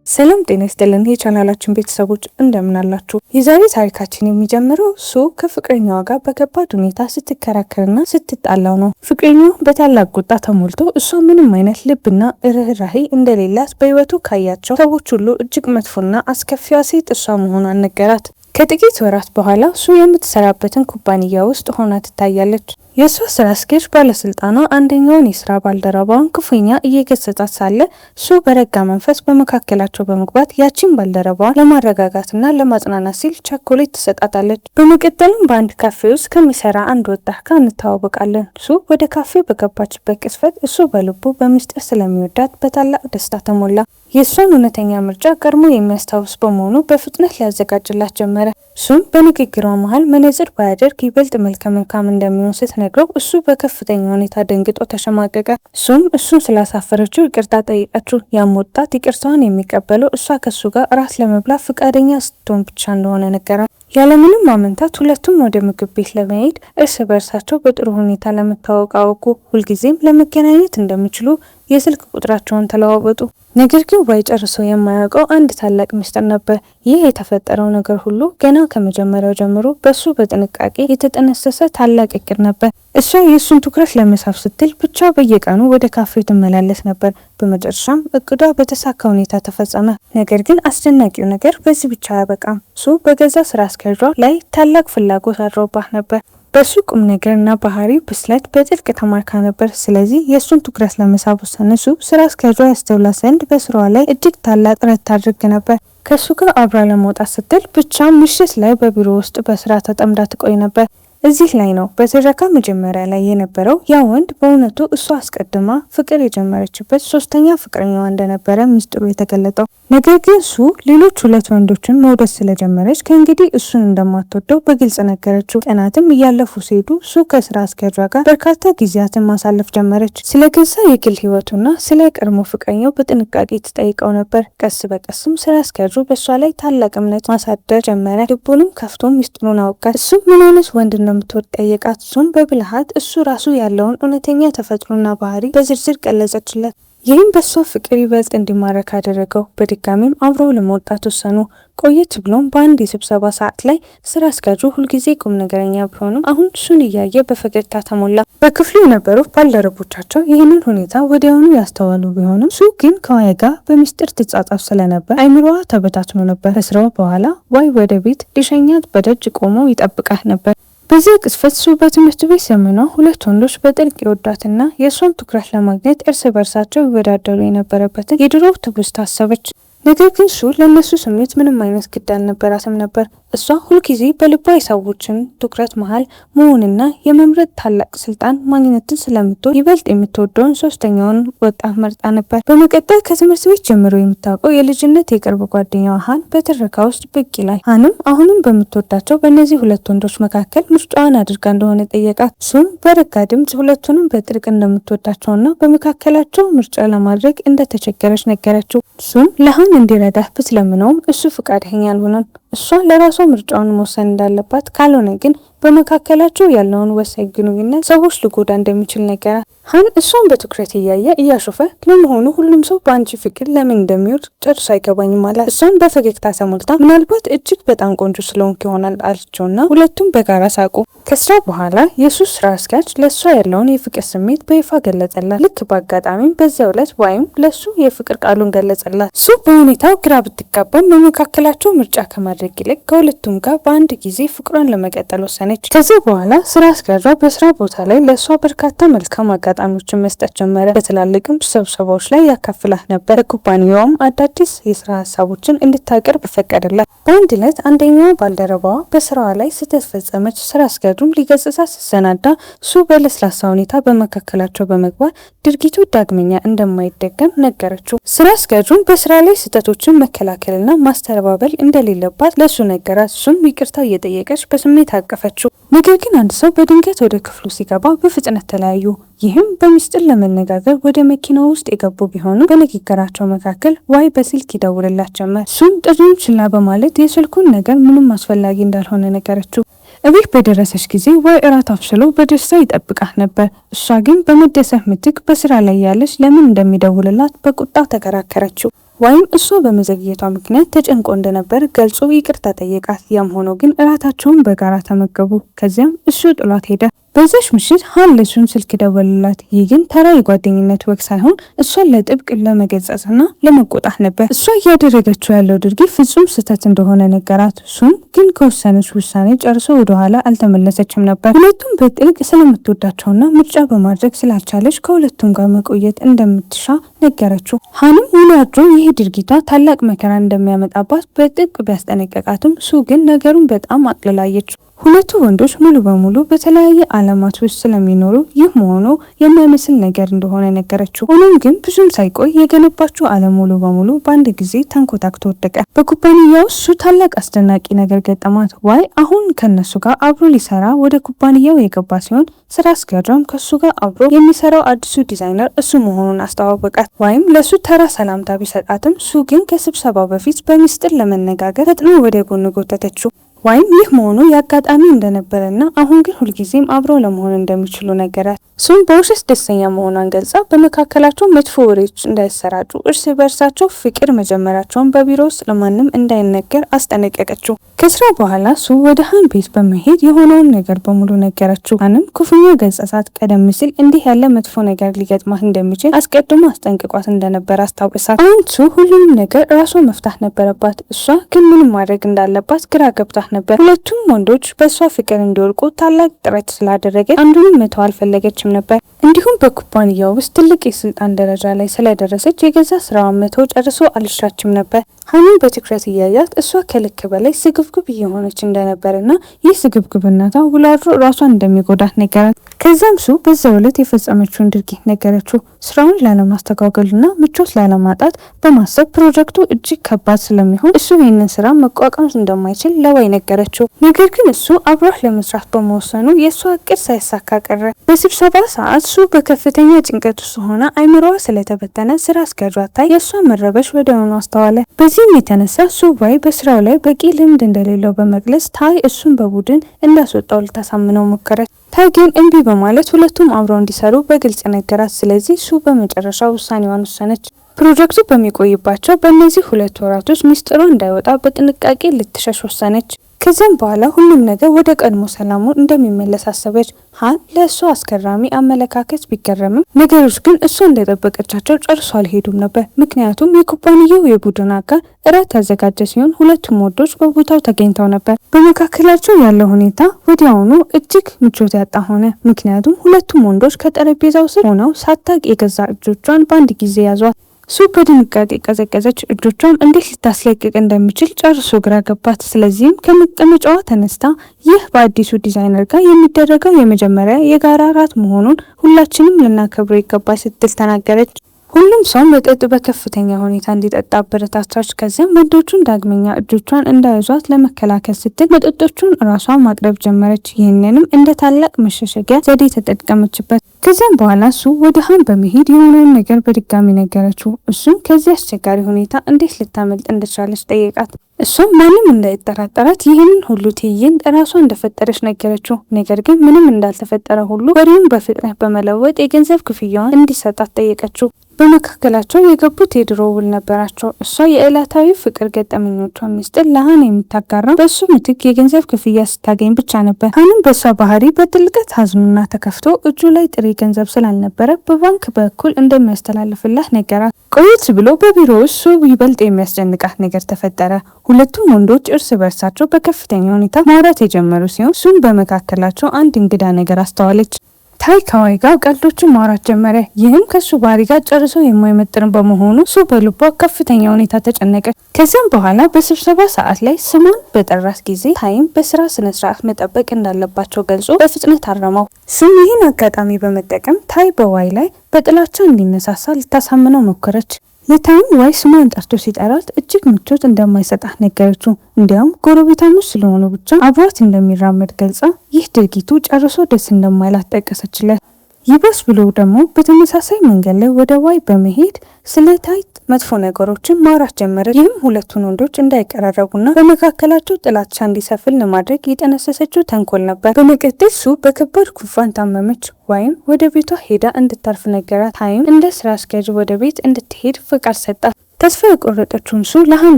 ሰላም ጤና ይስጥልን የቻናላችን ቤተሰቦች እንደምን አላችሁ? የዛሬ ታሪካችን የሚጀምረው ሱ ከፍቅረኛዋ ጋር በከባድ ሁኔታ ስትከራከርና ስትጣላው ነው። ፍቅረኛው በታላቅ ቁጣ ተሞልቶ እሷ ምንም አይነት ልብና ርህራሄ እንደሌላት በህይወቱ ካያቸው ሰዎች ሁሉ እጅግ መጥፎና አስከፊዋ ሴት እሷ መሆኗን ነገራት። ከጥቂት ወራት በኋላ ሱ የምትሰራበትን ኩባንያ ውስጥ ሆና ትታያለች። የእሷ ስራ አስኪያጅ ባለስልጣኗ አንደኛውን የስራ ባልደረባውን ክፉኛ እየገሰጻት ሳለ ሱ በረጋ መንፈስ በመካከላቸው በመግባት ያቺን ባልደረባዋን ለማረጋጋትና ለማጽናናት ሲል ቸኮሌት ትሰጣታለች። በመቀጠልም በአንድ ካፌ ውስጥ ከሚሰራ አንድ ወጣት ጋር እንተዋወቃለን። ሱ ወደ ካፌ በገባችበት ቅስፈት እሱ በልቡ በምስጢር ስለሚወዳት በታላቅ ደስታ ተሞላ። የእሷን እውነተኛ ምርጫ ቀድሞ የሚያስታውስ በመሆኑ በፍጥነት ሊያዘጋጅላት ጀመረ። ሱም በንግግሯ መሀል መነጽር ባያደርግ ይበልጥ መልከ መልካም እንደሚሆን ስትነግረው እሱ በከፍተኛ ሁኔታ ደንግጦ ተሸማቀቀ። ሱም እሱን ስላሳፈረችው ይቅርታ ጠይቀችው። ያም ወጣት ይቅርታዋን የሚቀበለው እሷ ከሱ ጋር እራት ለመብላት ፈቃደኛ ስትሆን ብቻ እንደሆነ ነገራት። ያለምንም ማመንታት ሁለቱም ወደ ምግብ ቤት ለመሄድ እርስ በርሳቸው በጥሩ ሁኔታ ለመታወቅ አወቁ። ሁልጊዜም ለመገናኘት እንደሚችሉ የስልክ ቁጥራቸውን ተለዋወጡ። ነገር ግን ባይጨርሰው የማያውቀው አንድ ታላቅ ምስጢር ነበር። ይህ የተፈጠረው ነገር ሁሉ ገና ከመጀመሪያው ጀምሮ በሱ በጥንቃቄ የተጠነሰሰ ታላቅ እቅድ ነበር። እሷ የእሱን ትኩረት ለመሳብ ስትል ብቻ በየቀኑ ወደ ካፌው ትመላለስ ነበር። በመጨረሻም እቅዷ በተሳካ ሁኔታ ተፈጸመ። ነገር ግን አስደናቂው ነገር በዚህ ብቻ አያበቃም። ሱ በገዛ ስራ አስኪያጇ ላይ ታላቅ ፍላጎት አድሮባት ነበር። በሱ ቁም ነገርና ባህሪው ብስለት በጥልቅ ተማርካ ነበር። ስለዚህ የእሱን ትኩረት ለመሳብ ወሰነ። ሱ ስራ አስኪያጇ ያስተውላት ዘንድ በስራዋ ላይ እጅግ ታላቅ ጥረት ታድርግ ነበር። ከሱ ጋር አብራ ለመውጣት ስትል ብቻ ምሽት ላይ በቢሮ ውስጥ በስራ ተጠምዳ ትቆይ ነበር። እዚህ ላይ ነው በትረካ መጀመሪያ ላይ የነበረው ያ ወንድ በእውነቱ እሷ አስቀድማ ፍቅር የጀመረችበት ሶስተኛ ፍቅረኛዋ እንደነበረ ሚስጥሩ የተገለጠው። ነገር ግን ሱ ሌሎች ሁለት ወንዶችን መውደድ ስለጀመረች ከእንግዲህ እሱን እንደማትወደው በግልጽ ነገረችው። ቀናትም እያለፉ ሲሄዱ ሱ ከስራ አስኪያጇ ጋር በርካታ ጊዜያትን ማሳለፍ ጀመረች። ስለ ገዛ የግል ህይወቱና ስለ ቀድሞ ፍቅረኛው በጥንቃቄ ትጠይቀው ነበር። ቀስ በቀስም ስራ አስኪያጁ በእሷ ላይ ታላቅ እምነት ማሳደር ጀመረ። ልቡንም ከፍቶ ሚስጥሩን አወቃት። እሱም ምን አይነት ወንድ እንደምትወድ ጠየቃት። እሱም በብልሃት እሱ ራሱ ያለውን እውነተኛ ተፈጥሮና ባህሪ በዝርዝር ገለጸችለት። ይህም በሷ ፍቅር ይበልጥ እንዲማረክ አደረገው። በድጋሚም አብረው ለመውጣት ወሰኑ። ቆየት ብሎም በአንድ የስብሰባ ሰዓት ላይ ስራ አስኪያጁ ሁልጊዜ ቁም ነገረኛ ቢሆንም አሁን እሱን እያየ በፈገግታ ተሞላ። በክፍሉ የነበሩ ባልደረቦቻቸው ይህንን ሁኔታ ወዲያውኑ ያስተዋሉ ቢሆንም ሱ ግን ከዋይ ጋር በሚስጥር ትጻጻፍ ስለነበር አይምሮዋ ተበታትኖ ነበር። ከስራው በኋላ ዋይ ወደ ቤት ሊሸኛት በደጅ ቆሞ ይጠብቃት ነበር። በዚህ ቅስፈት ሱ በትምህርት ቤት ዘመኗ ሁለት ወንዶች በጥልቅ የወዳትና የእሷን ትኩረት ለማግኘት እርስ በርሳቸው ይወዳደሩ የነበረበትን የድሮ ትውስታ አሰበች። ነገር ግን ሱ ለእነሱ ስሜት ምንም አይነት ግድ አልነበራትም ነበር። እሷ ሁልጊዜ በልቧ የሰዎችን ትኩረት መሀል መሆንና የመምረጥ ታላቅ ስልጣን ማግኘትን ስለምትወድ ይበልጥ የምትወደውን ሶስተኛውን ወጣት መርጣ ነበር። በመቀጠል ከትምህርት ቤት ጀምሮ የምታውቀው የልጅነት የቅርብ ጓደኛዋ ሀን በትረካ ውስጥ ብቅ ይላል። ሀንም አሁንም በምትወዳቸው በእነዚህ ሁለት ወንዶች መካከል ምርጫዋን አድርጋ እንደሆነ ጠየቃት። ሱም በረጋ ድምጽ ሁለቱንም በጥልቅ እንደምትወዳቸውና በመካከላቸው ምርጫ ለማድረግ እንደተቸገረች ነገረችው። ሱም ለሀን እንዲረዳት ብትለምነውም እሱ ፈቃደኛ አልሆነም። እሷ ለራሷ ምርጫውን መወሰን እንዳለባት ካልሆነ ግን በመካከላቸው ያለውን ወሳኝ ግንኙነት ሰዎች ሊጎዳ እንደሚችል ነገራት። ሀን እሷን በትኩረት እያየ እያሾፈ ለመሆኑ ሁሉም ሰው በአንቺ ፍቅር ለምን እንደሚወድ ጨርሶ አይገባኝም አላት። እሷን በፈገግታ ተሞልታ ምናልባት እጅግ በጣም ቆንጆ ስለሆንክ ይሆናል አለችውና ሁለቱም በጋራ ሳቁ። ከስራ በኋላ የሱ ስራ አስኪያጅ ለእሷ ያለውን የፍቅር ስሜት በይፋ ገለጸላት። ልክ በአጋጣሚም በዚያው ዕለት ዋይም ለሱ የፍቅር ቃሉን ገለጸላት። ሱ በሁኔታው ግራ ብትጋባም በመካከላቸው ምርጫ ከማድረግ ይልቅ ከሁለቱም ጋር በአንድ ጊዜ ፍቅሯን ለመቀጠል ወሰነች። ከዚህ በኋላ ስራ አስኪያጇ በስራ ቦታ ላይ ለእሷ በርካታ መልካም አጋጣሚዎችን መስጠት ጀመረ። በትላልቅም ስብሰባዎች ላይ ያካፍላት ነበር። በኩባንያውም አዳዲስ የስራ ሀሳቦችን እንድታቀርብ ፈቀደላት። በአንድ ዕለት አንደኛዋ ባልደረባዋ በስራዋ ላይ ስተፈጸመች ስራ አስኪያጁም ሊገጽጻት ሲሰናዳ ሱ በለስላሳ ሁኔታ በመካከላቸው በመግባት ድርጊቱ ዳግመኛ እንደማይደገም ነገረችው። ስራ አስኪያጁም በስራ ላይ ስህተቶችን መከላከልና ማስተባበል እንደሌለባት ለሱ ነገራት። እሱም ይቅርታ እየጠየቀች በስሜት አቀፈችው። ነገር ግን አንድ ሰው በድንገት ወደ ክፍሉ ሲገባ በፍጥነት ተለያዩ። ይህም በሚስጥር ለመነጋገር ወደ መኪናው ውስጥ የገቡ ቢሆኑ በንግግራቸው መካከል ዋይ በስልክ ይደውልላት ጀመር። እሱም ጥሪውን ችላ በማለት የስልኩን ነገር ምንም አስፈላጊ እንዳልሆነ ነገረችው። እቤት በደረሰች ጊዜ ዋይ እራት አብስሎ በደስታ ይጠብቃት ነበር። እሷ ግን በመደሰት ምትክ በስራ ላይ ያለች ለምን እንደሚደውልላት በቁጣ ተከራከረችው። ወይም እሷ በመዘግየቷ ምክንያት ተጨንቆ እንደነበር ገልጾ ይቅርታ ጠየቃት። ያም ሆኖ ግን እራታቸውን በጋራ ተመገቡ። ከዚያም እሱ ጥሏት ሄደ። በዛች ምሽት ሃን ለሱን ስልክ ደወለላት። ይህ ግን ተራ የጓደኝነት ወግ ሳይሆን እሷን ለጥብቅ ለመገጸጽና ለመቆጣት ነበር። እሷ እያደረገችው ያለው ድርጊት ፍጹም ስህተት እንደሆነ ነገራት። እሱም ግን ከወሰነች ውሳኔ ጨርሶ ወደኋላ አልተመለሰችም ነበር። ሁለቱም በጥልቅ ስለምትወዳቸውና ምርጫ በማድረግ ስላልቻለች ከሁለቱም ጋር መቆየት እንደምትሻ ነገረችው። ሃንም ውሎ አድሮ ይህ ድርጊቷ ታላቅ መከራ እንደሚያመጣባት በጥብቅ ቢያስጠነቀቃትም ሱ ግን ነገሩን በጣም አቅልላየችው። ሁለቱ ወንዶች ሙሉ በሙሉ በተለያየ ዓለማት ውስጥ ስለሚኖሩ ይህ መሆኑ የማይመስል ነገር እንደሆነ ነገረችው። ሆኖም ግን ብዙም ሳይቆይ የገነባችው ዓለም ሙሉ በሙሉ በአንድ ጊዜ ተንኮታክቶ ወደቀ። በኩባንያው ውስጥ ሱ ታላቅ አስደናቂ ነገር ገጠማት። ዋይ አሁን ከነሱ ጋር አብሮ ሊሰራ ወደ ኩባንያው የገባ ሲሆን ስራ አስኪያጇም ከሱ ጋር አብሮ የሚሰራው አዲሱ ዲዛይነር እሱ መሆኑን አስተዋወቃት። ዋይም ለሱ ተራ ሰላምታ ቢሰጣትም ሱ ግን ከስብሰባው በፊት በሚስጥር ለመነጋገር ፈጥኖ ወደ ጎን ጎተተችው። ወይም ይህ መሆኑ የአጋጣሚ እንደነበረና አሁን ግን ሁልጊዜም አብረው ለመሆን እንደሚችሉ ነገራት። ሱም በውሸት ደስተኛ መሆኗን ገልጻ በመካከላቸው መጥፎ ወሬዎች እንዳይሰራጩ እርስ በእርሳቸው ፍቅር መጀመራቸውን በቢሮ ውስጥ ለማንም እንዳይነገር አስጠነቀቀችው። ከስራ በኋላ ሱ ወደ ሃን ቤት በመሄድ የሆነውን ነገር በሙሉ ነገረችው። ሃንም ክፉኛ ገጸጻት። ቀደም ሲል እንዲህ ያለ መጥፎ ነገር ሊገጥማት እንደሚችል አስቀድሞ አስጠንቅቋት እንደነበር አስታውሳት። አሁን ሱ ሁሉንም ነገር ራሷ መፍታት ነበረባት። እሷ ግን ምንም ማድረግ እንዳለባት ግራ ገብታት ነበር። ሁለቱም ወንዶች በእሷ ፍቅር እንዲወድቁ ታላቅ ጥረት ስላደረገች አንዱንም መተው አልፈለገችም ነበር። እንዲሁም በኩባንያው ውስጥ ትልቅ የስልጣን ደረጃ ላይ ስለደረሰች የገዛ ስራዋን መተው ጨርሶ አልሻችም ነበር። ሃንን በትኩረት እያያት እሷ ከልክ በላይ ስግብግብ እየሆነች እንደነበርና ይህ ስግብግብነቷ ውሎ አድሮ ራሷን እንደሚጎዳት ነገራት። ከዛም ሱ በዛው ዕለት የፈጸመችውን ድርጊት ነገረችው። ስራውን ላለማስተጓጎልና ምቾት ላለማጣት በማሰብ ፕሮጀክቱ እጅግ ከባድ ስለሚሆን እሱ ይህንን ስራ መቋቋም እንደማይችል ለዋይ ነገረችው። ነገር ግን እሱ አብሯት ለመስራት በመወሰኑ የእሷ እቅድ ሳይሳካ ቀረ። በስብሰባ ሰዓት ሱ በከፍተኛ ጭንቀት ውስጥ ሆና አይምሮዋ ስለተበተነ ስራ አስኪያጇ ታይ የእሷ መረበሽ ወዲያውኑ አስተዋለ። በዚህም የተነሳ ሱ ዋይ በስራው ላይ በቂ ልምድ እንደሌለው በመግለጽ ታይ እሱን በቡድን እንዳስወጣው ልታሳምነው ሞከረች። ታይ ግን እምቢ በማለት ሁለቱም አብረው እንዲሰሩ በግልጽ ነገራት። ስለዚህ ሱ በመጨረሻ ውሳኔዋን ወሰነች። ፕሮጀክቱ በሚቆይባቸው በእነዚህ 2 ወራቶች ሚስጥሯ እንዳይወጣ በጥንቃቄ ልትሸሽ ወሰነች። ከዚያም በኋላ ሁሉም ነገር ወደ ቀድሞ ሰላሙ እንደሚመለስ አሰበች። ሃን ለእሷ አስገራሚ አመለካከት ቢገረምም ነገሮች ግን እሷ እንደጠበቀቻቸው ጨርሶ አልሄዱም ነበር። ምክንያቱም የኩባንያው የቡድን አጋር እራት ያዘጋጀ ሲሆን ሁለቱም ወንዶች በቦታው ተገኝተው ነበር። በመካከላቸው ያለው ሁኔታ ወዲያውኑ እጅግ ምቾት ያጣ ሆነ። ምክንያቱም ሁለቱም ወንዶች ከጠረጴዛው ስር ሆነው ሳታቅ የገዛ እጆቿን በአንድ ጊዜ ያዟት። ሱ በድንጋጤ ቀዘቀዘች። እጆቿን እንዴት ልታስለቅቅ እንደሚችል ጨርሶ ግራ ገባት። ስለዚህም ከመቀመጫዋ ተነስታ ይህ በአዲሱ ዲዛይነር ጋር የሚደረገው የመጀመሪያ የጋራ እራት መሆኑን ሁላችንም ልናከብረው ይገባል ስትል ተናገረች። ሁሉም ሰው መጠጥ በከፍተኛ ሁኔታ እንዲጠጣ አበረታታች። ከዚያም ወንዶቹን ዳግመኛ እጆቿን እንዳይዟት ለመከላከል ስትል መጠጦቹን ራሷን ማቅረብ ጀመረች። ይህንንም እንደ ታላቅ መሸሸጊያ ዘዴ ተጠቀመችበት። ከዚያም በኋላ እሱ ወደ ሃን በመሄድ የሆነውን ነገር በድጋሚ ነገረችው። እሱም ከዚህ አስቸጋሪ ሁኔታ እንዴት ልታመልጥ እንደቻለች ጠየቃት። እሷም ማንም እንዳይጠራጠራት ይህንን ሁሉ ትዕይንት ራሷ እንደፈጠረች ነገረችው። ነገር ግን ምንም እንዳልተፈጠረ ሁሉ ወሬውን በፍጥነት በመለወጥ የገንዘብ ክፍያዋን እንዲሰጣት ጠየቀችው። በመካከላቸው የገቡት የድሮ ውል ነበራቸው። እሷ የዕለታዊ ፍቅር ገጠመኞቿን ሚስጥር ለሃን የምታጋራው በእሱ ምትክ የገንዘብ ክፍያ ስታገኝ ብቻ ነበር። ሃንም በእሷ ባህሪ በጥልቀት ሀዝኑና ተከፍቶ እጁ ላይ ጥሬ ገንዘብ ስላልነበረ በባንክ በኩል እንደሚያስተላልፍላት ነገራት። ቆየት ብሎ በቢሮ ውስጥ ሱ ይበልጥ የሚያስጨንቃት ነገር ተፈጠረ። ሁለቱም ወንዶች እርስ በርሳቸው በከፍተኛ ሁኔታ ማውራት የጀመሩ ሲሆን ሱም በመካከላቸው አንድ እንግዳ ነገር አስተዋለች። ታይ ከዋይ ጋር ቀልዶችን ማውራት ጀመረ። ይህም ከሱ ባህሪ ጋር ጨርሶ የማይመጥን በመሆኑ ሱ በልቧ ከፍተኛ ሁኔታ ተጨነቀች። ከዚያም በኋላ በስብሰባ ሰዓት ላይ ስሟን በጠራት ጊዜ ታይም በስራ ስነስርዓት መጠበቅ እንዳለባቸው ገልጾ በፍጥነት አረመው። ሱም ይህን አጋጣሚ በመጠቀም ታይ በዋይ ላይ በጥላቻ እንዲነሳሳ ልታሳምነው ሞከረች። ለታይም ዋይ ስሟን ጠርቶ ሲጠራት እጅግ ምቾት እንደማይሰጣት ነገረችው። እንዲያውም ጎረቤታሞች ስለሆኑ ብቻ አብሯት እንደሚራመድ ገልጻ ይህ ድርጊቱ ጨርሶ ደስ እንደማይላት ጠቀሰችለት። ይባስ ብሎ ደግሞ በተመሳሳይ መንገድ ላይ ወደ ዋይ በመሄድ ስለ ታይ መጥፎ ነገሮችን ማውራት ጀመረ። ይህም ሁለቱን ወንዶች እንዳይቀራረቡና በመካከላቸው ጥላቻ እንዲሰፍን ለማድረግ የጠነሰሰችው ተንኮል ነበር። በመቀጠል ሱ በከባድ ጉንፋን ታመመች። ዋይም ወደ ቤቷ ሄዳ እንድታርፍ ነገራት። ታይም እንደ ስራ አስኪያጅ ወደ ቤት እንድትሄድ ፍቃድ ሰጣት። ተስፋ የቆረጠችውን ሱ ለሃን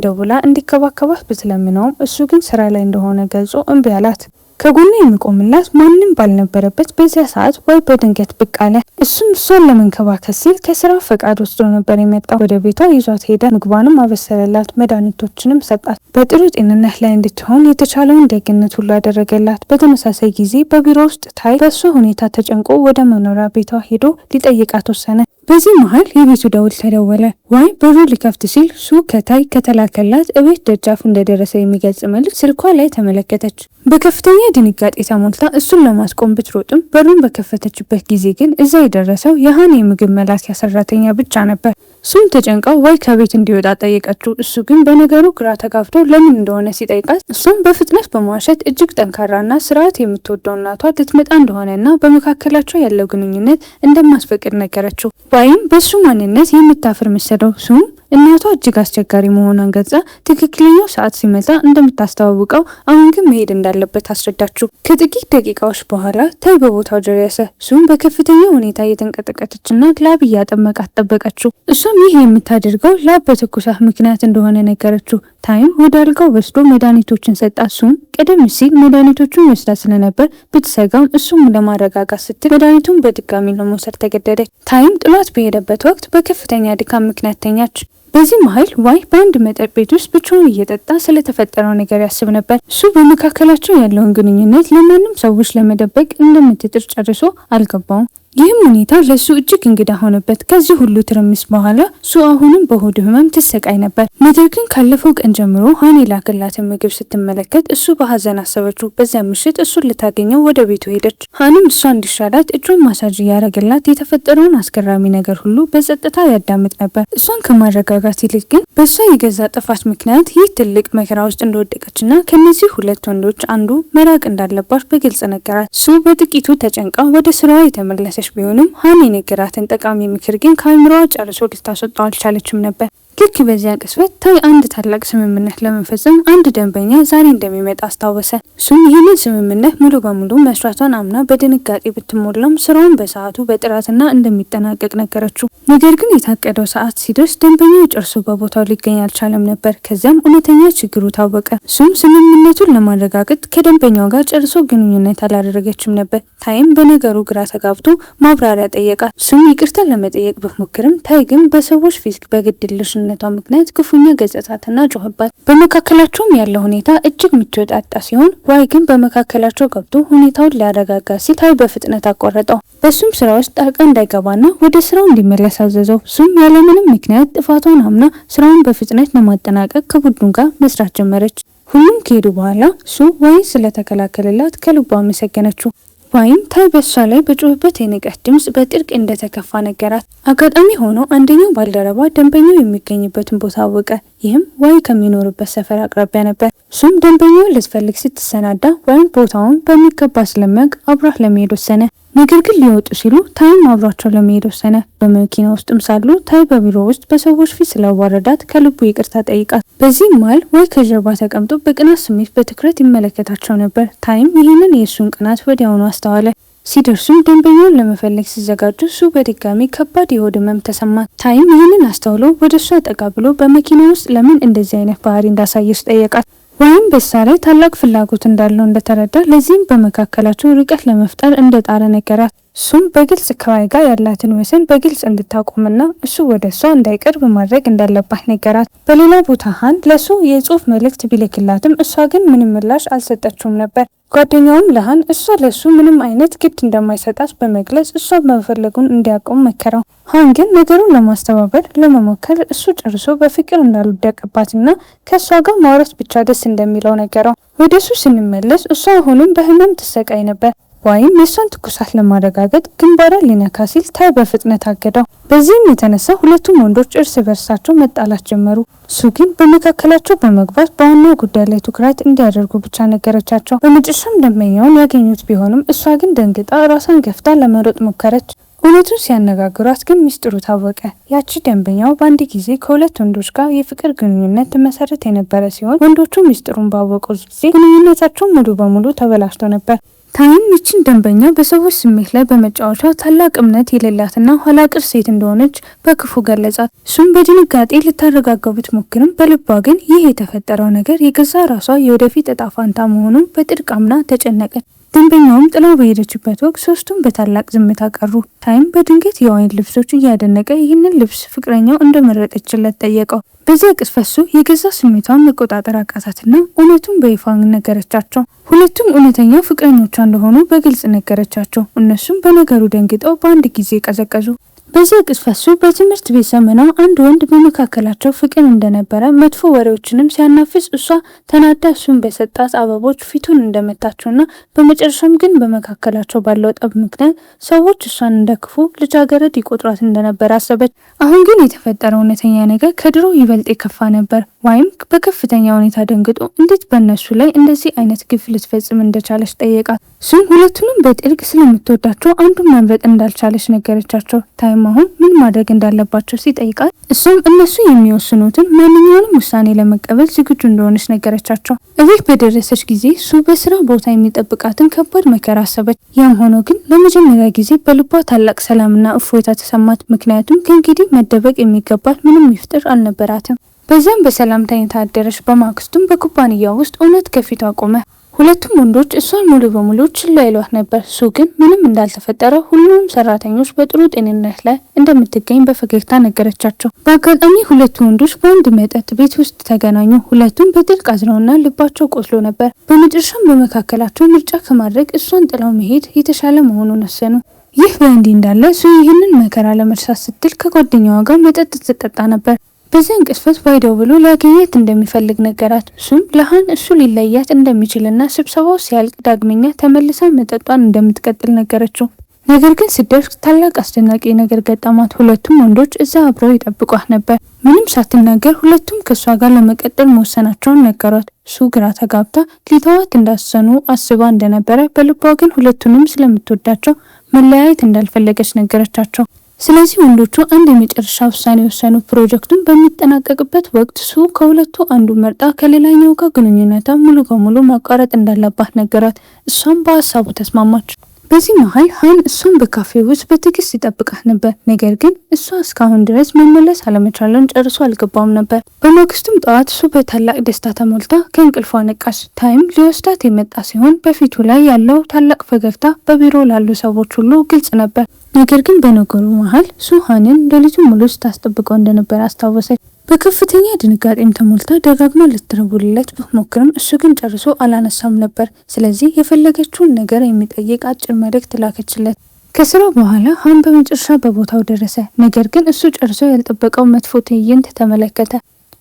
ደውላ እንዲከባከባት ብትለምነውም እሱ ግን ስራ ላይ እንደሆነ ገልጾ እምቢ አላት። ከጎኑ የሚቆምላት ማንም ባልነበረበት በዚያ ሰዓት ዋይ በድንገት ብቅ አለ። እሱም እሷን ለመንከባከብ ሲል ከስራ ፈቃድ ወስዶ ነበር የመጣው። ወደ ቤቷ ይዟት ሄደ። ምግቧንም አበሰለላት፣ መድኃኒቶችንም ሰጣት። በጥሩ ጤንነት ላይ እንድትሆን የተቻለውን ደግነት ሁሉ አደረገላት። በተመሳሳይ ጊዜ በቢሮ ውስጥ ታይ በእሷ ሁኔታ ተጨንቆ ወደ መኖሪያ ቤቷ ሄዶ ሊጠይቃት ወሰነ። በዚህ መሀል የቤቱ ደውል ተደወለ። ዋይ በሩ ሊከፍት ሲል ሱ ከታይ ከተላከላት እቤት ደጃፉ እንደደረሰ የሚገልጽ መልእክት ስልኳ ላይ ተመለከተች። በከፍተኛ ድንጋጤ ተሞልታ እሱን ለማስቆም ብትሮጥም በሩን በከፈተችበት ጊዜ ግን እዛ የደረሰው የሃን የምግብ መላኪያ ሰራተኛ ብቻ ነበር። ሱም ተጨንቃ ዋይ ከቤት እንዲወጣ ጠየቀችው። እሱ ግን በነገሩ ግራ ተጋብቶ ለምን እንደሆነ ሲጠይቃት እሱም በፍጥነት በመዋሸት እጅግ ጠንካራና ስርዓት የምትወደው እናቷ ልትመጣ እንደሆነና በመካከላቸው ያለው ግንኙነት እንደማስፈቅድ ነገረችው። ዋይም በሱ ማንነት የምታፍር መሰለው። ሱም እናቷ እጅግ አስቸጋሪ መሆኗን ገልጻ ትክክለኛው ሰዓት ሲመጣ እንደምታስተዋውቀው አሁን ግን መሄድ እንዳለበት አስረዳችው። ከጥቂት ደቂቃዎች በኋላ ታይ በቦታው ደረሰ። ሱም በከፍተኛ ሁኔታ እየተንቀጠቀጠችና ላብ እያጠመቃት ጠበቀችው። እሱም ይህ የምታደርገው ላብ በትኩሳት ምክንያት እንደሆነ ነገረችው። ታይም ወደ አልጋው ወስዶ መድኃኒቶችን ሰጣት። ሱም ቀደም ሲል መድኃኒቶቹን ወስዳ ስለነበር ብትሰጋም እሱም ለማረጋጋት ስትል መድኃኒቱን በድጋሚ ለመውሰድ ተገደደች። ታይም ጥሏት በሄደበት ወቅት በከፍተኛ ድካም ምክንያት ተኛች። በዚህ መሀል ዋይ በአንድ መጠጥ ቤት ውስጥ ብቻውን እየጠጣ ስለተፈጠረው ነገር ያስብ ነበር። እሱ በመካከላቸው ያለውን ግንኙነት ለማንም ሰዎች ለመደበቅ እንደምትጥር ጨርሶ አልገባውም። ይህም ሁኔታ ለሱ እጅግ እንግዳ ሆነበት። ከዚህ ሁሉ ትርምስ በኋላ ሱ አሁንም በሆድ ህመም ትሰቃይ ነበር። ነገር ግን ካለፈው ቀን ጀምሮ ሃን የላከላትን ምግብ ስትመለከት እሱ በሀዘን አሰበችው። በዚያ ምሽት እሱን ልታገኘው ወደ ቤቱ ሄደች። ሃንም እሷ እንዲሻላት እጇን ማሳጅ እያደረገላት የተፈጠረውን አስገራሚ ነገር ሁሉ በጸጥታ ያዳምጥ ነበር። እሷን ከማረጋጋት ይልቅ ግን በእሷ የገዛ ጥፋት ምክንያት ይህ ትልቅ መከራ ውስጥ እንደወደቀችና ከነዚህ ሁለት ወንዶች አንዱ መራቅ እንዳለባት በግልጽ ነገራት። ሱ በጥቂቱ ተጨንቃ ወደ ስራዋ የተመለሰ ቢሆንም ሃን የነገራትን ጠቃሚ ምክር ግን ከአእምሮዋ ጨርሶ ልታስወጣው አልቻለችም ነበር። ልክ በዚያ ቅጽበት ታይ አንድ ታላቅ ስምምነት ለመፈጸም አንድ ደንበኛ ዛሬ እንደሚመጣ አስታወሰ። እሱም ይህንን ስምምነት ሙሉ በሙሉ መስራቷን አምና በድንጋጤ ብትሞላም ስራውን በሰዓቱ በጥራትና እንደሚጠናቀቅ ነገረችው። ነገር ግን የታቀደው ሰዓት ሲደርስ ደንበኛው ጨርሶ በቦታው ሊገኝ አልቻለም ነበር። ከዚያም እውነተኛ ችግሩ ታወቀ። እሱም ስምምነቱን ለማረጋገጥ ከደንበኛው ጋር ጨርሶ ግንኙነት አላደረገችም ነበር። ታይም በነገሩ ግራ ተጋብቶ ማብራሪያ ጠየቃት። እሱም ይቅርታ ለመጠየቅ ብትሞክርም ታይ ግን በሰዎች ፊት በግድልሽ ምክንያት ክፉኛ ገጽታትና ጮህባት። በመካከላቸውም ያለው ሁኔታ እጅግ ምትወጣጣ ሲሆን ዋይ ግን በመካከላቸው ገብቶ ሁኔታውን ሊያረጋጋ ሲል ታይ በፍጥነት አቋረጠው። በሱም ስራ ውስጥ ጣልቃ እንዳይገባና ወደ ስራው እንዲመለስ አዘዘው። እሱም ያለምንም ምክንያት ጥፋቷን አምና ስራውን በፍጥነት ለማጠናቀቅ ከቡድኑ ጋር መስራት ጀመረች። ሁሉም ከሄዱ በኋላ ሱ ዋይ ስለተከላከለላት ከልቧ አመሰገነችው። ዋይም ታይ በሷ ላይ በጮህበት የንቀት ድምጽ በጥልቅ እንደተከፋ ነገራት። አጋጣሚ ሆኖ አንደኛው ባልደረባ ደንበኛው የሚገኝበትን ቦታ አወቀ። ይህም ዋይ ከሚኖርበት ሰፈር አቅራቢያ ነበር። እሱም ደንበኛውን ልትፈልግ ስትሰናዳ ዋይም ቦታውን በሚገባ ስለሚያውቅ አብሯት ለመሄድ ወሰነ። ነገር ግን ሊወጡ ሲሉ ታይም አብሯቸው ለመሄድ ወሰነ። በመኪና ውስጥም ሳሉ ታይ በቢሮ ውስጥ በሰዎች ፊት ስላዋረዳት ከልቡ ይቅርታ ጠይቃት። በዚህም መሃል ዋይ ከጀርባ ተቀምጦ በቅናት ስሜት በትኩረት ይመለከታቸው ነበር። ታይም ይህንን የእሱን ቅናት ወዲያውኑ አስተዋለ። ሲደርሱም ደንበኛውን ለመፈለግ ሲዘጋጁ እሱ በድጋሚ ከባድ የሆድ ህመም ተሰማት። ታይም ይህንን አስተውሎ ወደ እሷ ጠጋ ብሎ በመኪና ውስጥ ለምን እንደዚህ አይነት ባህሪ እንዳሳየች ጠየቃት። ወይም በሳ ላይ ታላቅ ፍላጎት እንዳለው እንደተረዳ ለዚህም በመካከላቸው ርቀት ለመፍጠር እንደጣረ ነገራት። እሱም በግልጽ ከዋይ ጋር ያላትን ወሰን በግልጽ እንድታቆምና እሱ ወደ እሷ እንዳይቀርብ ማድረግ እንዳለባት ነገራት። በሌላ ቦታ ሃን ለሱ የጽሁፍ መልእክት ቢልክላትም እሷ ግን ምንም ምላሽ አልሰጠችውም ነበር። ጓደኛውም ለሃን እሷ ለሱ ምንም አይነት ግድ እንደማይሰጣት በመግለጽ እሷ መፈለጉን እንዲያቆም መከረው። ሃን ግን ነገሩን ለማስተባበር ለመሞከር እሱ ጨርሶ በፍቅር እንዳልወደቀባትና ከእሷ ጋር ማውራት ብቻ ደስ እንደሚለው ነገረው። ወደ እሱ ስንመለስ እሷ አሁንም በህመም ትሰቃይ ነበር። ዋይም የእሷን ትኩሳት ለማረጋገጥ ግንባሯ ሊነካ ሲል ታይ በፍጥነት አገደው። በዚህም የተነሳ ሁለቱም ወንዶች እርስ በርሳቸው መጣላት ጀመሩ። እሱ ግን በመካከላቸው በመግባት በዋናው ጉዳይ ላይ ትኩረት እንዲያደርጉ ብቻ ነገረቻቸው። በመጨረሻም ደንበኛውን ያገኙት ቢሆንም እሷ ግን ደንግጣ ራሷን ገፍታ ለመሮጥ ሞከረች። እውነቱን ሲያነጋግሯት ግን ሚስጥሩ ታወቀ። ያቺ ደንበኛው በአንድ ጊዜ ከሁለት ወንዶች ጋር የፍቅር ግንኙነት ትመሰርት የነበረ ሲሆን ወንዶቹ ሚስጥሩን ባወቁ ጊዜ ግንኙነታቸው ሙሉ በሙሉ ተበላሽቶ ነበር። ታይም ይችን ደንበኛ በሰዎች ስሜት ላይ በመጫወቻ ታላቅ እምነት የሌላትና ኋላ ቀር ሴት እንደሆነች በክፉ ገለጻት። እሱም በድንጋጤ ልታረጋጋው ብትሞክርም በልቧ ግን ይህ የተፈጠረው ነገር የገዛ ራሷ የወደፊት እጣ ፋንታ መሆኑን በጥልቅ አምና ተጨነቀች። ደንበኛውም ጥላው በሄደችበት ወቅት ሶስቱም በታላቅ ዝምታ ቀሩ። ታይም በድንገት የዋይን ልብሶች እያደነቀ ይህንን ልብስ ፍቅረኛው እንደመረጠችለት ጠየቀው። በዚያ ቅጽበት እሱ የገዛ ስሜቷን መቆጣጠር አቃታትና እውነቱን በይፋ ነገረቻቸው። ሁለቱም እውነተኛ ፍቅረኞቿ እንደሆኑ በግልጽ ነገረቻቸው። እነሱም በነገሩ ደንግጠው በአንድ ጊዜ ቀዘቀዙ። በዚያ ቅጽበት እሱ በትምህርት ቤት ዘመኗ አንድ ወንድ በመካከላቸው ፍቅር እንደነበረ መጥፎ ወሬዎችንም ሲያናፍስ እሷ ተናዳ እሱን በሰጣት አበቦች ፊቱን እንደመታቸውና በመጨረሻም ግን በመካከላቸው ባለው ጠብ ምክንያት ሰዎች እሷን እንደክፉ ልጃገረድ ይቆጥሯት እንደነበር አሰበች። አሁን ግን የተፈጠረው እውነተኛ ነገር ከድሮ ይበልጥ የከፋ ነበር። ወይም በከፍተኛ ሁኔታ ደንግጦ እንዴት በእነሱ ላይ እንደዚህ አይነት ግፍ ልትፈጽም እንደቻለች ጠየቃት። እሱም ሁለቱንም በጥልቅ ስለምትወዳቸው አንዱን መምረጥ እንዳልቻለች ነገረቻቸው። ታይም አሁን ምን ማድረግ እንዳለባቸው ሲጠይቃት እሱም እነሱ የሚወስኑትን ማንኛውንም ውሳኔ ለመቀበል ዝግጁ እንደሆነች ነገረቻቸው። እቤት በደረሰች ጊዜ እሱ በስራ ቦታ የሚጠብቃትን ከባድ መከራ አሰበች። ያም ሆኖ ግን ለመጀመሪያ ጊዜ በልቧ ታላቅ ሰላምና እፎይታ ተሰማት። ምክንያቱም ከእንግዲህ መደበቅ የሚገባት ምንም ሚስጥር አልነበራትም። በዚያም በሰላም ተኝታ አደረች። በማግስቱም በኩባንያው ውስጥ እውነት ከፊቷ ቆመ። ሁለቱም ወንዶች እሷን ሙሉ በሙሉ ችላ ይሏት ነበር። እሱ ግን ምንም እንዳልተፈጠረ ሁሉም ሰራተኞች በጥሩ ጤንነት ላይ እንደምትገኝ በፈገግታ ነገረቻቸው። በአጋጣሚ ሁለቱ ወንዶች በአንድ መጠጥ ቤት ውስጥ ተገናኙ። ሁለቱም በጥልቅ አዝነውና ልባቸው ቆስሎ ነበር። በመጨረሻም በመካከላቸው ምርጫ ከማድረግ እሷን ጥለው መሄድ የተሻለ መሆኑን ወሰኑ። ይህ በእንዲህ እንዳለ እሱ ይህንን መከራ ለመርሳት ስትል ከጓደኛዋ ጋር መጠጥ ትጠጣ ነበር። በዚያን ቅጽበት ባይደው ብሎ ሊያገኛት እንደሚፈልግ ነገራት። እሱም ለሃን እሱ ሊለያት እንደሚችልና ስብሰባው ሲያልቅ ዳግመኛ ተመልሳ መጠጧን እንደምትቀጥል ነገረችው። ነገር ግን ስደርስ ታላቅ አስደናቂ ነገር ገጠማት። ሁለቱም ወንዶች እዛ አብረው ይጠብቋት ነበር። ምንም ሳትናገር ሁለቱም ከእሷ ጋር ለመቀጠል መወሰናቸውን ነገሯት። እሱ ግራ ተጋብታ ሊተዋት እንዳሰኑ አስባ እንደነበረ በልቧ ግን ሁለቱንም ስለምትወዳቸው መለያየት እንዳልፈለገች ነገረቻቸው። ስለዚህ ወንዶቹ አንድ የመጨረሻ ውሳኔ ወሰኑ። ፕሮጀክቱን በሚጠናቀቅበት ወቅት እሱ ከሁለቱ አንዱ መርጣ ከሌላኛው ጋር ግንኙነቷ ሙሉ በሙሉ ማቋረጥ እንዳለባት ነገራት። እሷም በሀሳቡ ተስማማች። በዚህ መሀል ሃን እሷን በካፌ ውስጥ በትዕግስት ይጠብቃት ነበር። ነገር ግን እሷ እስካሁን ድረስ መመለስ አለመቻለን ጨርሶ አልገባውም ነበር። በማግስቱም ጠዋት እሱ በታላቅ ደስታ ተሞልታ ከእንቅልፏ ነቃች። ታይም ሊወስዳት የመጣ ሲሆን በፊቱ ላይ ያለው ታላቅ ፈገግታ በቢሮ ላሉ ሰዎች ሁሉ ግልጽ ነበር። ነገር ግን በነገሩ መሀል እሱ ሃንን ለልጁ ሙሉ ስታስጠብቀው እንደነበር አስታወሰች። በከፍተኛ ድንጋጤም ተሞልታ ደጋግማ ልትደውልለት ብትሞክርም እሱ ግን ጨርሶ አላነሳም ነበር። ስለዚህ የፈለገችውን ነገር የሚጠይቅ አጭር መልእክት ላከችለት። ከስራው በኋላ ሃን በመጨረሻ በቦታው ደረሰ። ነገር ግን እሱ ጨርሶ ያልጠበቀው መጥፎ ትዕይንት ተመለከተ።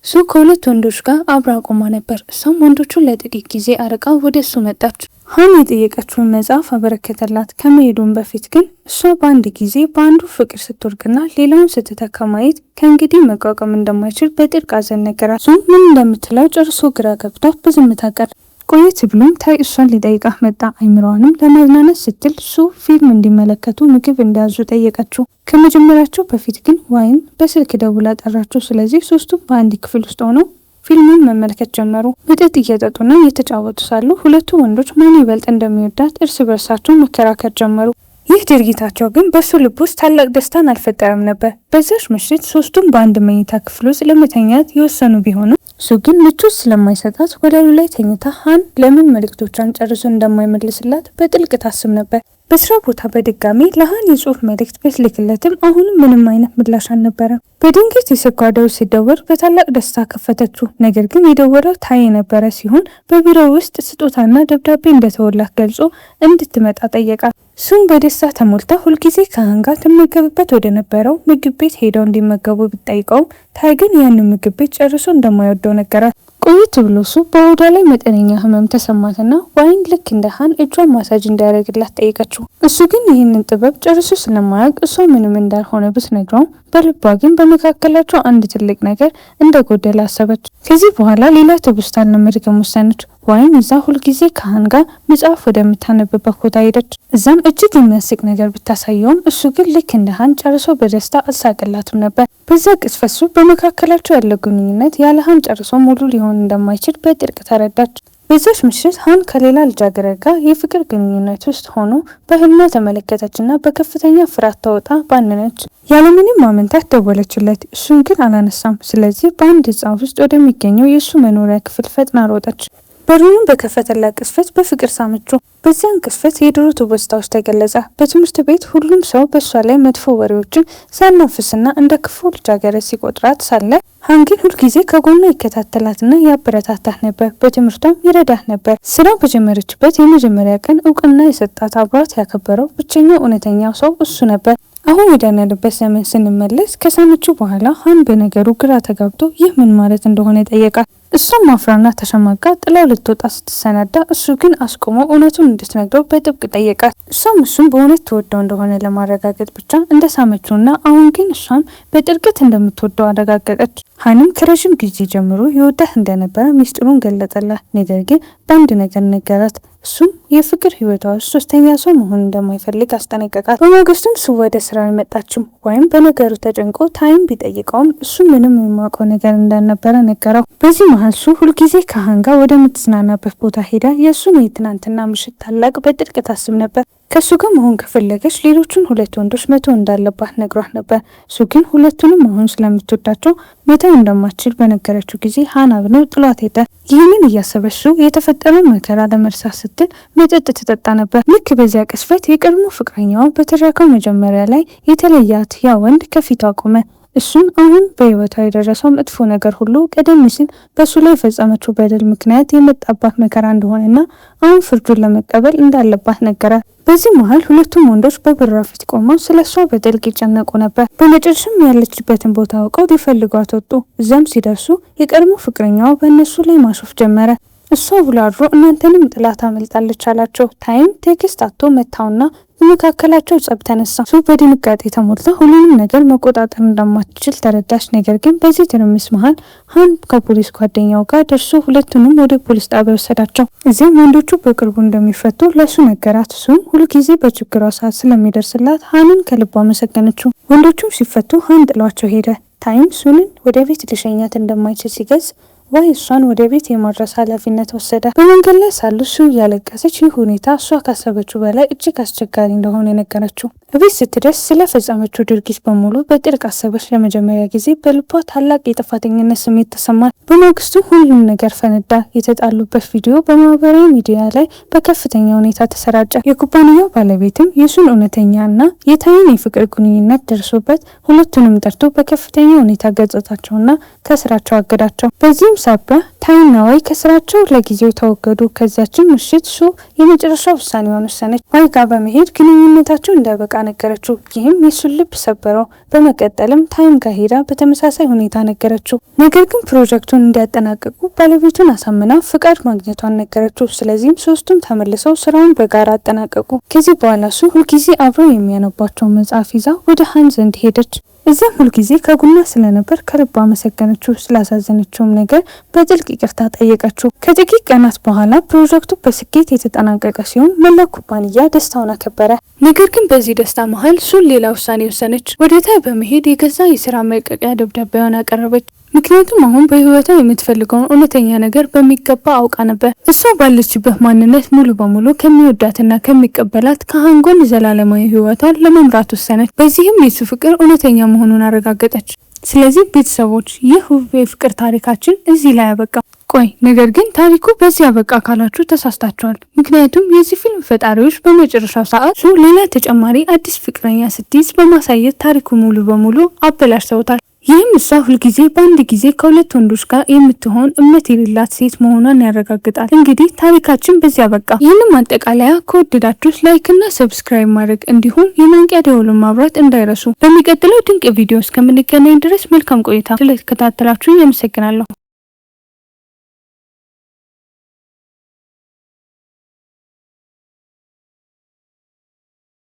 እሱ ከሁለት ወንዶች ጋር አብራ ቆማ ነበር። እሷም ወንዶቹን ለጥቂት ጊዜ አርቃ ወደ እሱ መጣች። ሃን የጠየቀችውን መጽሐፍ አበረከተላት። ከመሄዱን በፊት ግን እሷ በአንድ ጊዜ በአንዱ ፍቅር ስትወድቅና ሌላውን ስትተካ ማየት ከእንግዲህ መቋቋም እንደማይችል በጥልቅ አዘን ነገራት። እሱ ምን እንደምትለው ጨርሶ ግራ ገብቷት በዝምታ ቀረ። ቆየት ብሎም ታይ እሷን ሊጠይቃት መጣ። አይምሯንም ለማዝናናት ስትል እሱ ፊልም እንዲመለከቱ ምግብ እንዲያዙ ጠየቀችው። ከመጀመሪያቸው በፊት ግን ዋይን በስልክ ደውላ ጠራቸው። ስለዚህ ሶስቱም በአንድ ክፍል ውስጥ ሆነው ፊልሙን መመልከት ጀመሩ። መጠጥ እየጠጡና እየተጫወቱ ሳሉ ሁለቱ ወንዶች ማን ይበልጥ እንደሚወዳት እርስ በርሳቸው መከራከር ጀመሩ። ይህ ድርጊታቸው ግን በሱ ልብ ውስጥ ታላቅ ደስታን አልፈጠረም ነበር። በዛች ምሽት ሶስቱም በአንድ መኝታ ክፍል ውስጥ ለመተኛት የወሰኑ ቢሆንም እሱ ግን ምቾት ስለማይሰጣት ወለሉ ላይ ተኝታ ሃን ለምን መልእክቶቿን ጨርሶ እንደማይመልስላት በጥልቅ ታስብ ነበር። በስራ ቦታ በድጋሚ ለሃን የጽሁፍ መልእክት ብትልክለትም አሁንም ምንም አይነት ምላሽ አልነበረም። በድንገት የስልኳ ደውል ሲደወል በታላቅ ደስታ ከፈተችው። ነገር ግን የደወለው ታይ የነበረ ሲሆን በቢሮው ውስጥ ስጦታና ደብዳቤ እንደተወላት ገልጾ እንድትመጣ ጠየቃት። እሱም በደስታ ተሞልታ ሁልጊዜ ከሃን ጋር ትመገብበት ወደ ነበረው ምግብ ቤት ሄደው እንዲመገቡ ብትጠይቀውም ታይ ግን ያንን ምግብ ቤት ጨርሶ እንደማይወደው ነገራት። ቆየት ብሎ እሱ በሆዷ ላይ መጠነኛ ህመም ተሰማትና ዋይን ልክ እንደ ሃን እጇን ማሳጅ እንዲያደርግላት ጠየቀችው። እሱ ግን ይህንን ጥበብ ጨርሶ ስለማያውቅ እሷ ምንም እንዳልሆነ ብትነግረውም በልቧ ግን በመካከላቸው አንድ ትልቅ ነገር እንደጎደለ አሰበች። ከዚህ በኋላ ሌላ ትውስታን ለመድገም ወሰነች። ዋይን እዛ ሁልጊዜ ከሃን ጋር መጽሐፍ ወደምታነብበት ቦታ ሄደች። እዛም እጅግ የሚያስቅ ነገር ብታሳየውም እሱ ግን ልክ እንደ ሃን ጨርሶ በደስታ አልሳቅላትም ነበር። በዛ ቅጽበት በመካከላቸው ያለው ግንኙነት ያለ ሃን ጨርሶ ሙሉ ሊሆን እንደማይችል በጥልቅ ተረዳች። በዛች ምሽት ሃን ከሌላ ልጃገረድ ጋር የፍቅር ግንኙነት ውስጥ ሆኖ በህልሟ ተመለከተችና በከፍተኛ ፍርሃት ተውጣ ባነነች። ያለምንም ማመንታት ደወለችለት፣ እሱን ግን አላነሳም። ስለዚህ በአንድ ህንጻ ውስጥ ወደሚገኘው የእሱ መኖሪያ ክፍል ፈጥና ሮጠች። በሩንም በከፈተላት ቅስፈት በፍቅር ሳመችው። በዚያን ቅስፈት የድሮ ትውስታዎች ተገለጸ። በትምህርት ቤት ሁሉም ሰው በእሷ ላይ መጥፎ ወሬዎችን ሲያናፍስና እንደ ክፉ ልጃገረድ ሲቆጥራት ሳለ ሃን ግን ሁልጊዜ ከጎኗ ይከታተላትና ያበረታታት ነበር። በትምህርቷም ይረዳት ነበር። ስራ በጀመረችበት የመጀመሪያ ቀን እውቅና የሰጣት አብሯት ያከበረው ብቸኛው እውነተኛው ሰው እሱ ነበር። አሁን ወዳለንበት ዘመን ስንመለስ ከሳመችው በኋላ ሃን በነገሩ ግራ ተጋብቶ ይህ ምን ማለት እንደሆነ ጠየቃት። እሷም ማፍራና ተሸማቃ ጥላው ልትወጣ ስትሰናዳ እሱ ግን አስቆሞ እውነቱን እንድትነግረው በጥብቅ ጠየቃት። እሱም በእውነት ትወደው እንደሆነ ለማረጋገጥ ብቻ እንደሳመችውና አሁን ግን እሷም በጥልቀት እንደምትወደው አረጋገጠች። ሃንም ከረዥም ጊዜ ጀምሮ ይወዳት እንደነበረ ሚስጥሩን ገለጸላት። ነገር ግን በአንድ ነገር ነገራት። እሱም የፍቅር ህይወቷ ውስጥ ሶስተኛ ሰው መሆን እንደማይፈልግ አስጠነቀቃት። በማግስቱም እሱ ወደ ስራ አልመጣችም ወይም በነገሩ ተጨንቆ ታይም ቢጠይቀውም እሱ ምንም የማውቀው ነገር እንዳልነበረ ነገረው። በዚህ መሀል እሱ ሁልጊዜ ከሃን ጋር ወደምትዝናናበት ቦታ ሄዳ የእሱን የትናንትና ምሽት ታላቅ በጥልቅ ታስብ ነበር። ከእሱ ጋር መሆን ከፈለገች ሌሎቹን ሁለት ወንዶች መተው እንዳለባት ነግሯት ነበር። እሱ ግን ሁለቱንም መሆን ስለምትወዳቸው መተው እንደማትችል በነገረችው ጊዜ ሃን አብነው ጥሏት ሄደ። ይህንን እያሰበች የተፈጠረውን መከራ ለመርሳት ስትል መጠጥ ትጠጣ ነበር። ልክ በዚያ ቅስፈት የቀድሞ ፍቅረኛዋ በትረካው መጀመሪያ ላይ የተለያት ያ ወንድ ከፊቷ ቆመ። እሱም አሁን በህይወቷ የደረሰው መጥፎ ነገር ሁሉ ቀደም ሲል በእሱ ላይ የፈጸመችው በደል ምክንያት የመጣባት መከራ እንደሆነና አሁን ፍርዱን ለመቀበል እንዳለባት ነገራት። በዚህ መሀል ሁለቱም ወንዶች በበሯ ፊት ቆመው ስለ እሷ በጥልቅ ይጨነቁ ነበር። በመጨረሻም ያለችበትን ቦታ አውቀው ሊፈልጓት ወጡ። እዚያም ሲደርሱ የቀድሞ ፍቅረኛዋ በእነሱ ላይ ማሾፍ ጀመረ። እሷ ብሎ አድሮ እናንተንም ጥላት አመልጣለች አላቸው። ታይም ቴክስት አቶ መታውና በመካከላቸው ጸብ ተነሳ። እሱ በድንጋጤ ተሞልታ ሁሉንም ነገር መቆጣጠር እንደማትችል ተረዳች። ነገር ግን በዚህ ትርምስ መሀል ሃን ከፖሊስ ጓደኛው ጋር ደርሶ ሁለቱንም ወደ ፖሊስ ጣቢያ ወሰዳቸው። እዚያም ወንዶቹ በቅርቡ እንደሚፈቱ ለሱ ነገራት። እሱም ሁልጊዜ በችግሯ ሰዓት ስለሚደርስላት ሃንን ከልቧ አመሰገነችው። ወንዶቹም ሲፈቱ ሃን ጥሏቸው ሄደ። ታይም ሱንን ወደ ቤት ሊሸኛት እንደማይችል ሲገልጽ ወይ እሷን ወደ ቤት የማድረስ ኃላፊነት ወሰደ። በመንገድ ላይ ሳሉ እሱ እያለቀሰች ይህ ሁኔታ እሷ ካሰበችው በላይ እጅግ አስቸጋሪ እንደሆነ ነገረችው። በቤት ስትደርስ ስለፈጸመችው ድርጊት በሙሉ በጥልቅ አሰበች። ለመጀመሪያ ጊዜ በልቧ ታላቅ የጥፋተኝነት ስሜት ተሰማት። በማግስቱ ሁሉም ነገር ፈነዳ። የተጣሉበት ቪዲዮ በማህበራዊ ሚዲያ ላይ በከፍተኛ ሁኔታ ተሰራጨ። የኩባንያው ባለቤትም የሱን እውነተኛና የታይን የፍቅር ግንኙነት ደርሶበት ሁለቱንም ጠርቶ በከፍተኛ ሁኔታ ገጽታቸውና ከስራቸው አገዳቸው። በዚህም ሳቢያ ታይና ዋይ ከስራቸው ለጊዜው ተወገዱ። ከዚያችን ምሽት ሱ የመጨረሻ ውሳኔዋን ወሰነች። ዋይ ጋር በመሄድ ግንኙነታቸው እንዳበቃ ነገረችው። ይህም የሱን ልብ ሰበረው። በመቀጠልም ታይም ጋር ሄዳ በተመሳሳይ ሁኔታ ነገረችው። ነገር ግን ፕሮጀክቱን እንዲያጠናቀቁ ባለቤቱን አሳምና ፍቃድ ማግኘቷን ነገረችው። ስለዚህም ሶስቱም ተመልሰው ስራውን በጋራ አጠናቀቁ። ከዚህ በኋላ ሱ ሁልጊዜ አብረው የሚያነባቸውን መጽሐፍ ይዛ ወደ ሃን ዘንድ ሄደች። እዚያም ሁልጊዜ ከጎኗ ስለነበር ከልቧ አመሰገነችው። ስላሳዘነችውም ነገር በጥልቅ ይቅርታ ጠየቀችው። ከጥቂት ቀናት በኋላ ፕሮጀክቱ በስኬት የተጠናቀቀ ሲሆን መላ ኩባንያ ደስታውን አከበረ። ነገር ግን በዚህ ደስታ መሀል ሱን ሌላ ውሳኔ ወሰነች። ወደ ታይ በመሄድ የገዛ የስራ መልቀቂያ ደብዳቤዋን አቀረበች። ምክንያቱም አሁን በህይወቷ የምትፈልገውን እውነተኛ ነገር በሚገባ አውቃ ነበር። እሷ ባለችበት ማንነት ሙሉ በሙሉ ከሚወዳትና ከሚቀበላት ከሃን ጎን ዘላለማዊ ህይወቷን ለመምራት ወሰነች። በዚህም የሱ ፍቅር እውነተኛ መሆኑን አረጋገጠች። ስለዚህ ቤተሰቦች ይህ ውብ የፍቅር ታሪካችን እዚህ ላይ ያበቃ። ቆይ ነገር ግን ታሪኩ በዚህ ያበቃ ካላችሁ ተሳስታችኋል። ምክንያቱም የዚህ ፊልም ፈጣሪዎች በመጨረሻው ሰዓት ሱ ሌላ ተጨማሪ አዲስ ፍቅረኛ ስትይዝ በማሳየት ታሪኩ ሙሉ በሙሉ አበላሽተውታል። ይህም እሷ ሁልጊዜ በአንድ ጊዜ ከሁለት ወንዶች ጋር የምትሆን እምነት የሌላት ሴት መሆኗን ያረጋግጣል። እንግዲህ ታሪካችን በዚያ በቃ። ይህንም ማጠቃለያ ከወደዳችሁ ላይክና ሰብስክራይብ ማድረግ እንዲሁም የማንቂያ ደወሉን ማብራት እንዳይረሱ። በሚቀጥለው ድንቅ ቪዲዮ እስከምንገናኝ ድረስ መልካም ቆይታ። ስለተከታተላችሁ አመሰግናለሁ።